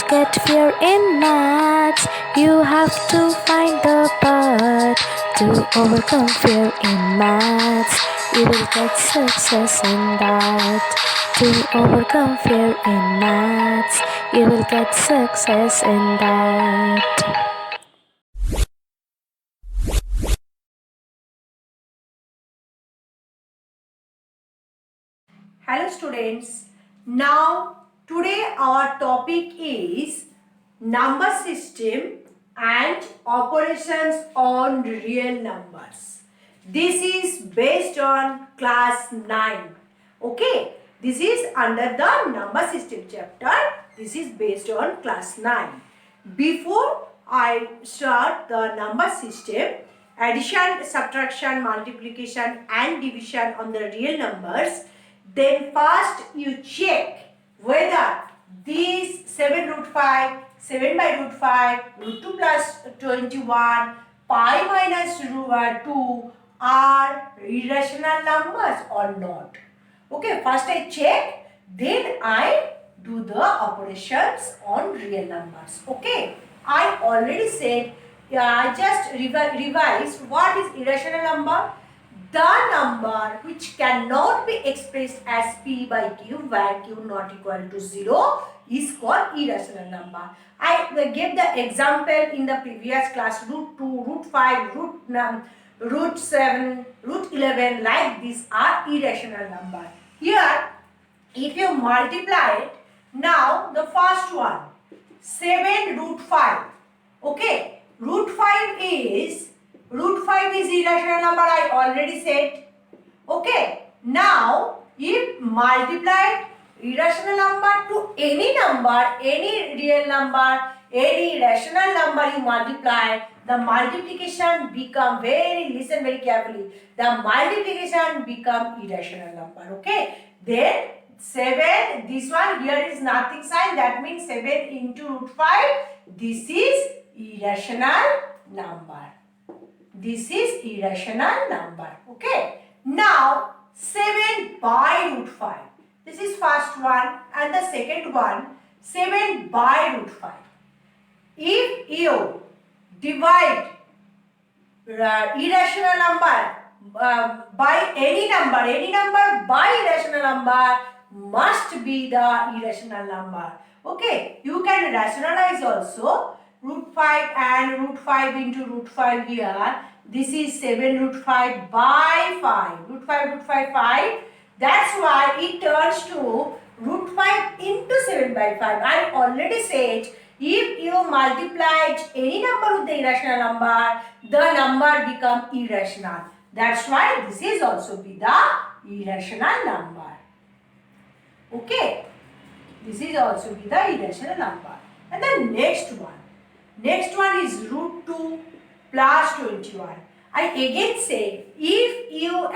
get fear in maths. You have to find the path to overcome fear in maths. You will get success in that. To overcome fear in maths, you will get success in that. Hello students. Now today our topic is number system and operations on real numbers. This is based on class 9. Okay. This is under the number system chapter. This is based on class 9. Before I start the number system, addition, subtraction, multiplication and division on the real numbers, then first you check whether these 7 root 5, 7 by root 5, root 2 plus 21, pi minus 2 are irrational numbers or not. Okay, first I check, then I do the operations on real numbers. Okay, I already said, I just revise what is irrational number. The number which cannot be expressed as p by q, where q not equal to 0, is called irrational number. I gave the example in the previous class, root 2, root 5, root 7, root 11, like these are irrational number. Here, if you multiply it, now the first one, 7 root 5. Okay, root 5 is irrational number, I already said. Okay, now if multiplied irrational number to any real number, any rational number you multiply, the multiplication become listen very carefully, the multiplication become irrational number. Okay, then 7, this one here is nothing sign, that means 7 into root 5, this is irrational number. This is irrational number. Okay. Now 7 by root 5. This is first one, and the second one, 7 by root 5. If you divide irrational number by any number by irrational number must be the irrational number. Okay. You can rationalize also. Root 5 and root 5 into root 5 here. This is 7 root 5 by 5. Root 5, 5. That's why it turns to root 5 into 7 by 5. I already said, if you multiplied any number with the irrational number, the number become irrational. That's why this is also be the irrational number. Okay. This is also be the irrational number. And the next one. Next one is root 2 plus 21. I again say, if you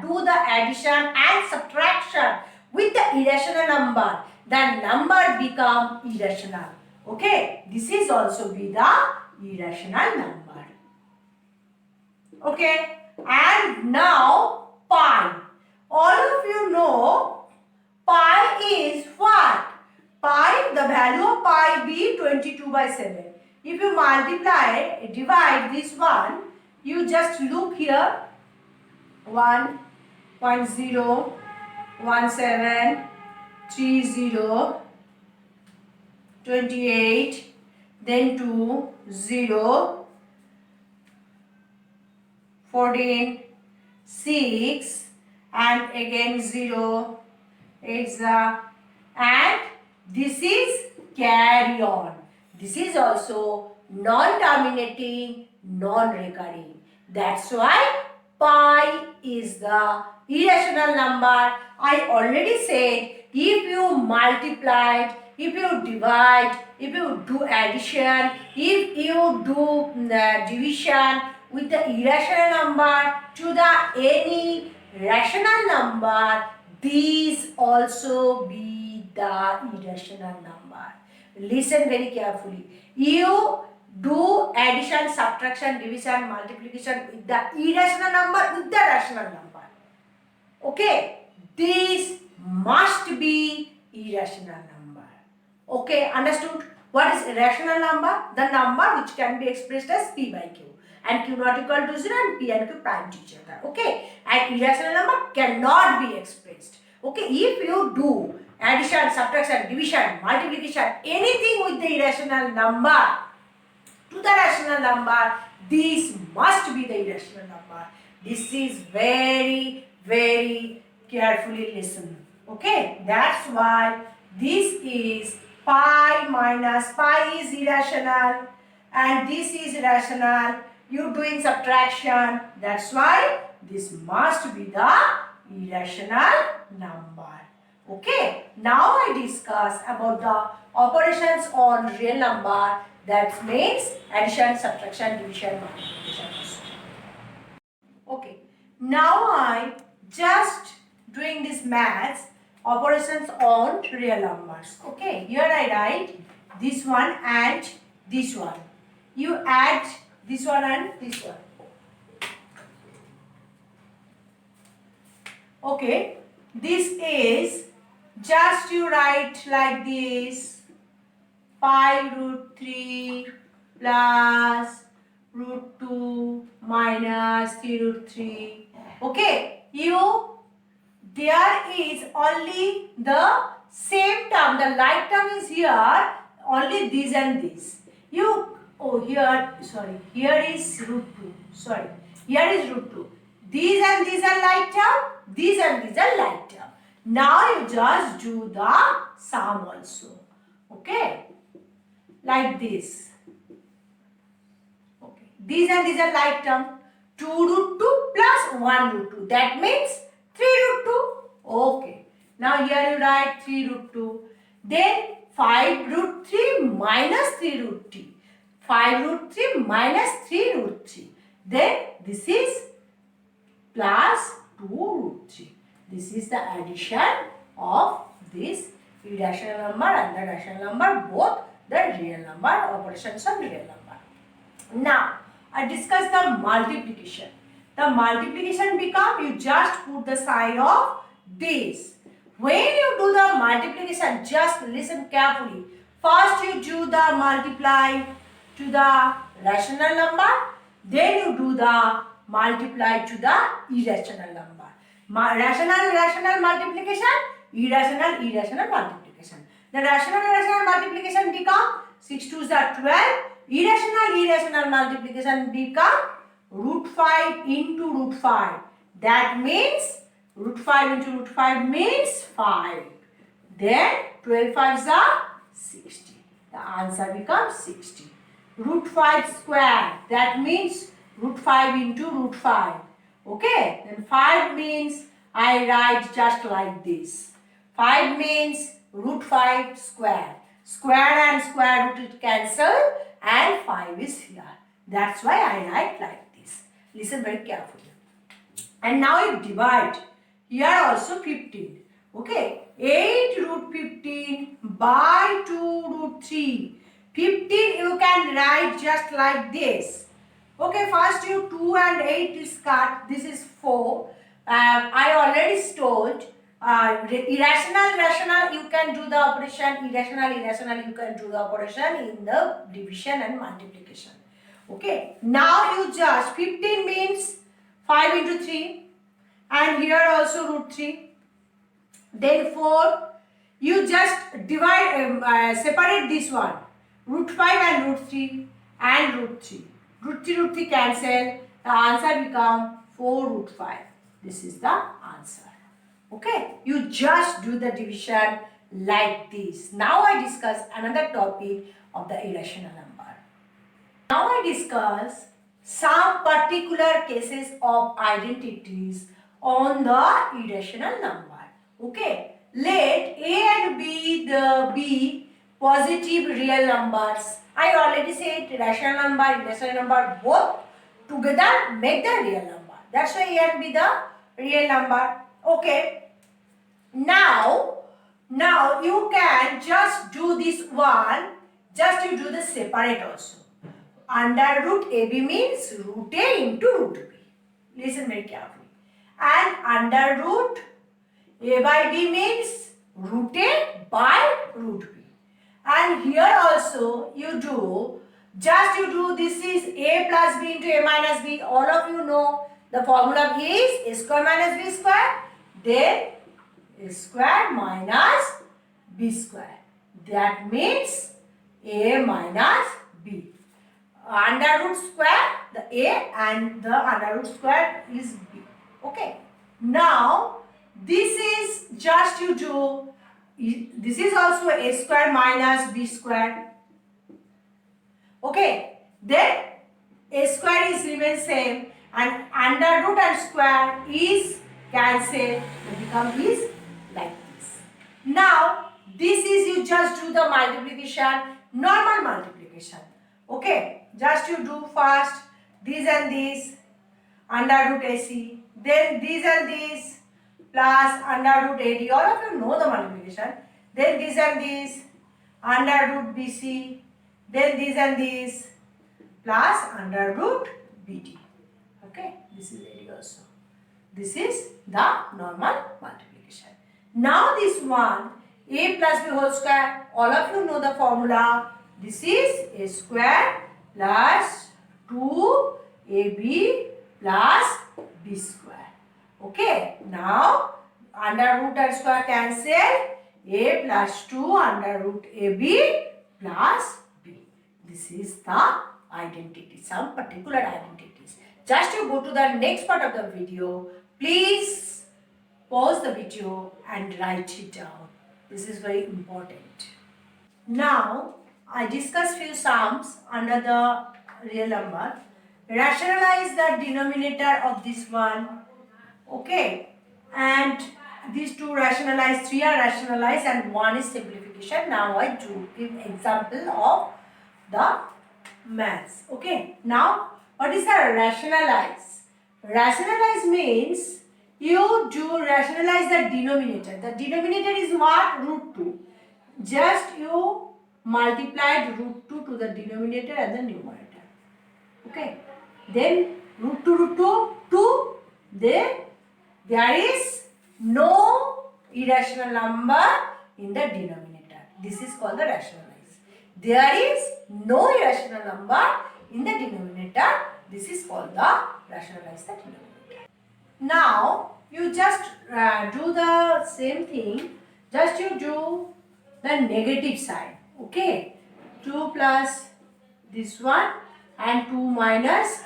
do the addition and subtraction with the irrational number, the number become irrational. Okay, this is also be the irrational number. Okay, and now pi. All of you know pi is what? Pi, the value of pi be 22 by 7. If you divide this one, you just look here, 1.01730 28, then 2 0 14 6 and again 0 8 and this is carry on. This is also non-terminating, non-recurring. That's why pi is the irrational number. I already said, if you multiplied, if you divide, if you do addition, if you do division with the irrational number to the any rational number, these also be the irrational number. Listen very carefully. You do addition, subtraction, division, multiplication with the irrational number, with the rational number. Okay, this must be irrational number. Okay, understood? What is irrational number? The number which can be expressed as p by q. And q not equal to 0 and p and q prime to each other. Okay, and irrational number cannot be expressed. Okay, if you do addition, subtraction, division, multiplication, anything with the irrational number to the rational number, this must be the irrational number. This is very, very carefully listen. Okay, that's why this is pi minus pi is irrational and this is rational. You doing subtraction, that's why this must be the irrational number. Okay, now I discuss about the operations on real number, that means addition, subtraction, division, multiplication. Okay, now I just doing this maths operations on real numbers. Okay, here I write this one and this one. You add this one and this one. Okay, this is just you write like this, 5 root 3 plus root 2 minus 3 root 3. Okay, there is only the same term, the like term is here, only this and this. Here is root 2, here is root 2. These and these are like term, these and these are like term. Now you just do the sum also. Okay, like this. Okay, these and these are like term. 2 root 2 plus 1 root 2. That means 3 root 2. Okay. Now here you write 3 root 2. Then 5 root 3 minus 3 root 3. 5 root 3 minus 3 root 3. Then this is plus 2 root 3. This is the addition of this irrational number and the rational number, both the real number, operations on real number. Now, I discuss the multiplication. The multiplication become, you just put the sign of this. When you do the multiplication, just listen carefully. First you do the multiply to the rational number, then you do the multiply to the irrational number. Rational multiplication, irrational multiplication. The rational multiplication become 6 2s are 12. Irrational multiplication become root 5 into root 5. That means root 5 into root 5 means 5. Then 12 5s are 60. The answer becomes 60. Root 5 square, that means root 5 into root 5. Okay, then 5 means I write just like this. 5 means root 5 square. Square and square root it cancel and 5 is here. That's why I write like this. Listen very carefully. And now I divide. Here also 15. Okay, 8 root 15 by 2 root 3. 15 you can write just like this. Okay, first you 2 and 8 is cut. This is 4. I already told irrational, rational you can do the operation. Irrational you can do the operation in the division and multiplication. Okay, now you just 15 means 5 into 3 and here also root 3. Then 4. You just divide, separate this one. Root 5 and root 3 and root 3. Root 3 cancel. The answer become 4 root 5. This is the answer. Okay. You just do the division like this. Now I discuss another topic of the irrational number. Now I discuss some particular cases of identities on the irrational number. Okay. Let A and B be positive real numbers. I already said rational number, irrational number both together make the real number. That's why A and B the real number. Okay. Now you can just do this one. Just you do the separate also. Under root AB means root A into root B. Listen very carefully. And under root A by B means root A by root B. And here also you do, this is a plus b into a minus b. All of you know the formula is a square minus b square. Then a square minus b square. That means a minus b. Under root square, the a and the under root square is b. Okay. Now, this is just you do, this is also a square minus b square. Okay. Then a square is remain same and under root and square is cancelled. The become is like this. Now, this is you just do the multiplication, normal multiplication. Okay, just you do first this and this under root AC, then this and this plus under root AD. All of you know the multiplication. Then this and this under root BC, then this and this plus under root BD. Okay, this is AD also. This is the normal multiplication. Now this one, a plus b whole square, all of you know the formula. This is a square plus 2ab plus b square. Okay, now under root and square cancel, a plus 2 under root ab plus b. This is the identity, some particular identities. Just you go to the next part of the video. Please pause the video and write it down. This is very important. Now, I discuss few sums under the real number. Rationalize the denominator of this one. Okay. And these two rationalize, three are rationalized and one is simplification. Now I do give example of the maths. Okay. Now, what is the rationalize? Rationalize means you do rationalize the denominator. The denominator is what? Root 2. Just you multiplied root 2 to the denominator and the numerator. Okay. Then root 2, 2. Then there is no irrational number in the denominator. This is called the rationalize. There is no irrational number in the denominator. This is called the rationalize the denominator. Now you just do the same thing. Just you do the negative side. Okay. 2 plus this one and 2 minus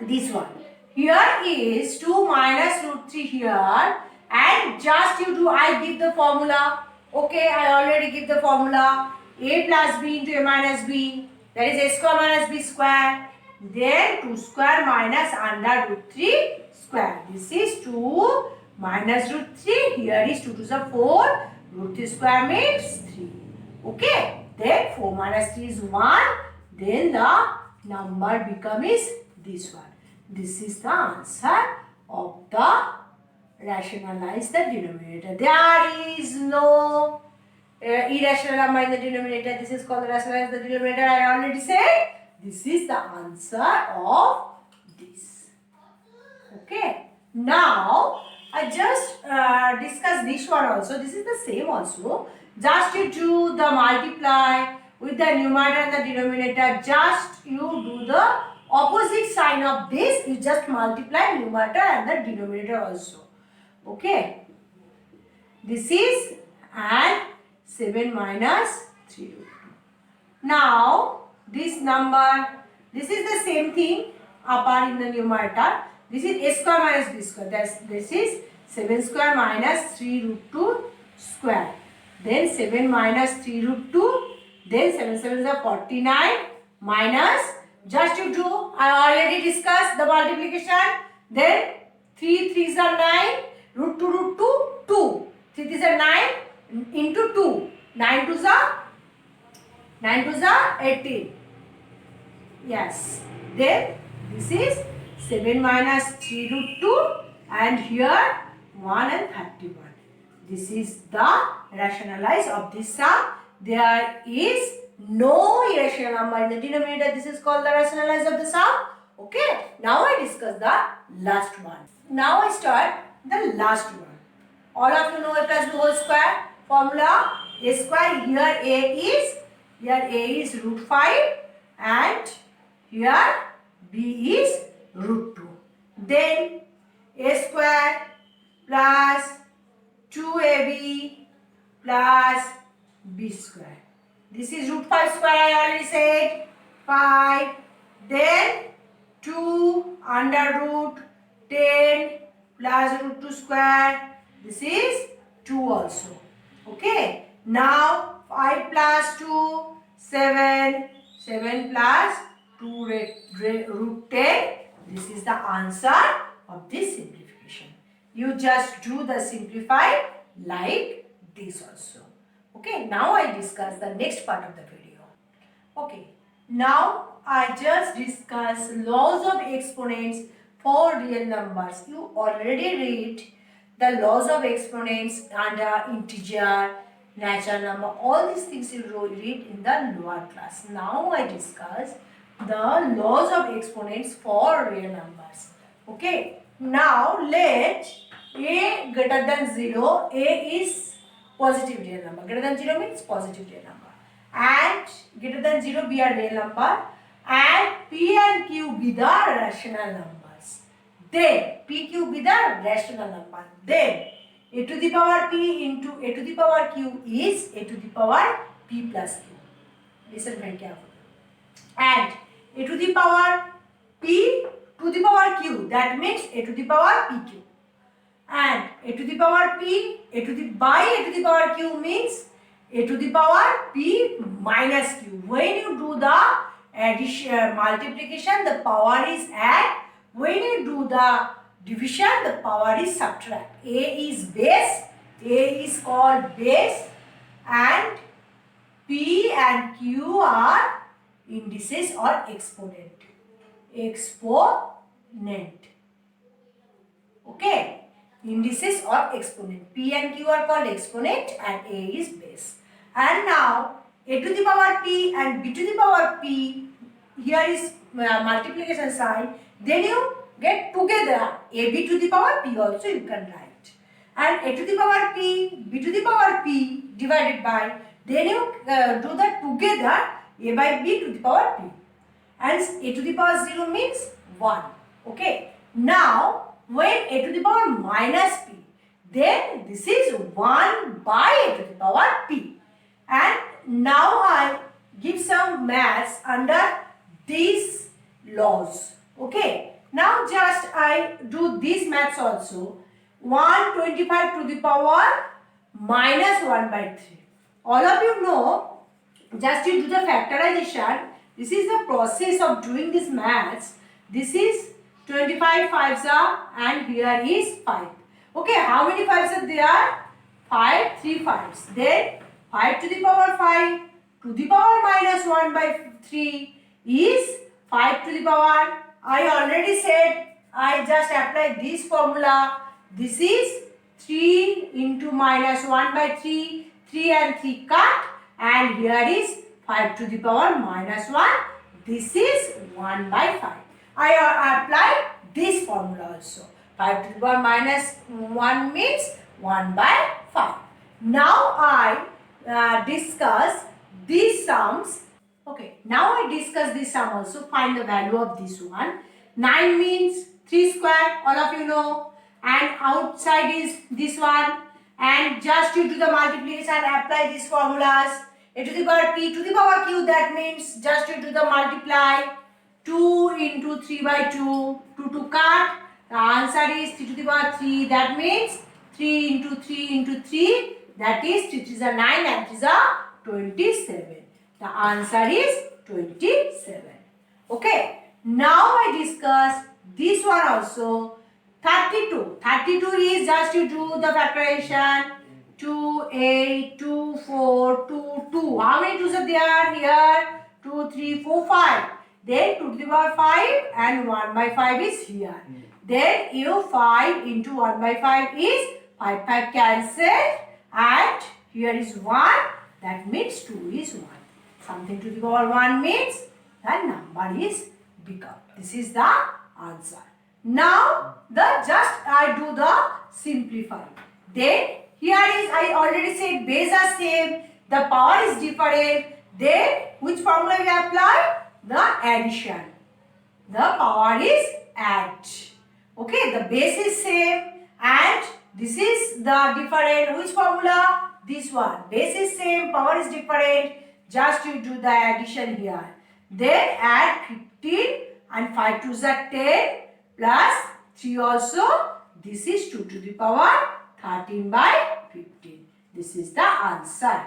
this one. Here is 2 minus root 3 here and just you do, I give the formula. Okay, I already give the formula. A plus b into a minus b, that is a square minus b square. Then 2 square minus under root 3 square. This is 2 minus root 3. Here is 2 to the 4. Root 3 square means 3. Okay. Then 4 minus 3 is 1. Then the number becomes this one. This is the answer of the rationalize the denominator. There is no irrational number in the denominator. This is called the rationalize the denominator. I already said. This is the answer of this. Okay. Now, I just discuss this one also. This is the same also. Just you do the multiply with the numerator and the denominator. Just you do the opposite sign of this. You just multiply numerator and the denominator also. Okay. This is and 7 minus 3 root 2. Now, this number, this is the same thing upper in the numerator. This is a square minus b square. This is 7 square minus 3 root 2 square. Then 7 minus 3 root 2. Then 7 7 is 49 minus, just you do, I already discussed the multiplication. Then 3 3s are 9. Root 2, 2. 3 3s are 9 into 2. 9 2s are 18. Yes. Then this is 7 minus 3 root 2 and here 1 and 31. This is the rationalize of this sum. There is no irrational number in the denominator. This is called the rationalize of the sum. Okay. Now I discuss the last one. Now I start the last one. All of you know a plus b whole square formula. A square, here A is root 5 and here B is root 2. Then A square plus 2AB plus B square. This is root 5 square, I already said, 5. Then 2 under root 10 plus root 2 square. This is 2 also. Okay. Now 5 plus 2, 7. 7 plus 2 root 10. This is the answer of this simplification. You just do the simplified like this also. Okay. Now I discuss the next part of the video. Okay. Now I just discuss laws of exponents for real numbers. You already read the laws of exponents under integer, natural number. All these things you read in the lower class. Now I discuss the laws of exponents for real numbers. Okay. Now let a greater than 0. A is positive real number. Greater than 0 means positive real number. And greater than 0 be a real number. And P and Q be the rational numbers. Then PQ be the rational number. Then a to the power P into a to the power Q is a to the power P plus Q. Listen very carefully. And a to the power P to the power Q, that means a to the power PQ. And a to the power P, a to the power Q means a to the power P minus Q. When you do the addition, multiplication, the power is add. When you do the division, the power is subtract. A is base, A is called base, and P and Q are indices or exponent. Exponent. Okay. Indices or exponent. P and Q are called exponent and A is base. And now A to the power P and B to the power P, here is multiplication sign. Then you get together AB to the power P also you can write. And A to the power P, B to the power P divided by, then you do that together A by B to the power P. And A to the power 0 means 1. Okay. Now when A to the power minus P, then this is 1 by A to the power P. And now I give some maths under these laws. Okay. Now just I do these maths also. 125 to the power minus 1 by 3. All of you know, just you do the factorization. This is the process of doing this maths. This is 25 5s are and here is 5. Okay, how many 5s are there? 5, 3 5s. Then 5 to the power 5 to the power minus 1 by 3 is 5 to the power. I already said, I just applied this formula. This is 3 into minus 1 by 3. 3 and 3 cut. And here is 5 to the power minus 1. This is 1 by 5. I apply this formula also. 5 to the power minus 1 means 1 by 5. Now I discuss these sums. Okay, now I discuss this sum also. Find the value of this one. 9 means 3 square, all of you know. And outside is this one. And just you do the multiplication and apply these formulas. A to the power P to the power Q, that means just you do the multiply. 2 into 3 by 2, 2 to cut. The answer is 3 to the power 3, that means 3 into 3 into 3, that is 3 is a 9 and 3 is a 27. The answer is 27. Okay. Now I discuss this one also. 32. 32 is just you do the factorization. 2, 8, 2, 4, 2, 2. How many 2s are there here? 2, 3, 4, 5. Then 2 to the power 5 and 1 by 5 is here. Then you 5 into 1 by 5 is 5 cancelled and here is 1, that means 2 is 1. Something to the power 1 means that number is bigger. This is the answer. Now I do the simplify. Then Here is, I already said, base are same, the power is different. Then which formula we apply? The addition. The power is add. Okay, the base is same and this is the different. Which formula? This one. Base is same, power is different. Just you do the addition here. Then add 15 and 5 2s are 10 plus 3 also. This is 2 to the power 13 by 15. This is the answer.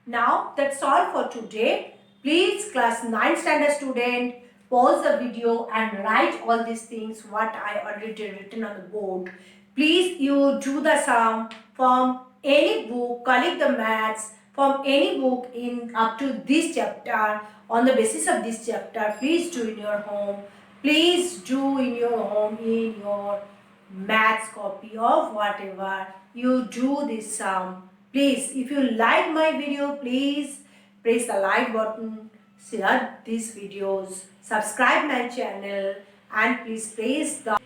Now that's all for today. Please class 9 standard student, pause the video and write all these things what I already written on the board. Please you do the sum from any book, collect the maths from any book in up to this chapter. On the basis of this chapter, please do in your home. Please do in your home, in your maths copy of whatever you do this sum. Please, if you like my video, please press the like button, share these videos, subscribe my channel and please press the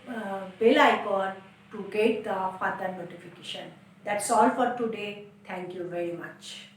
bell icon to get the further notification. That's all for today. Thank you very much.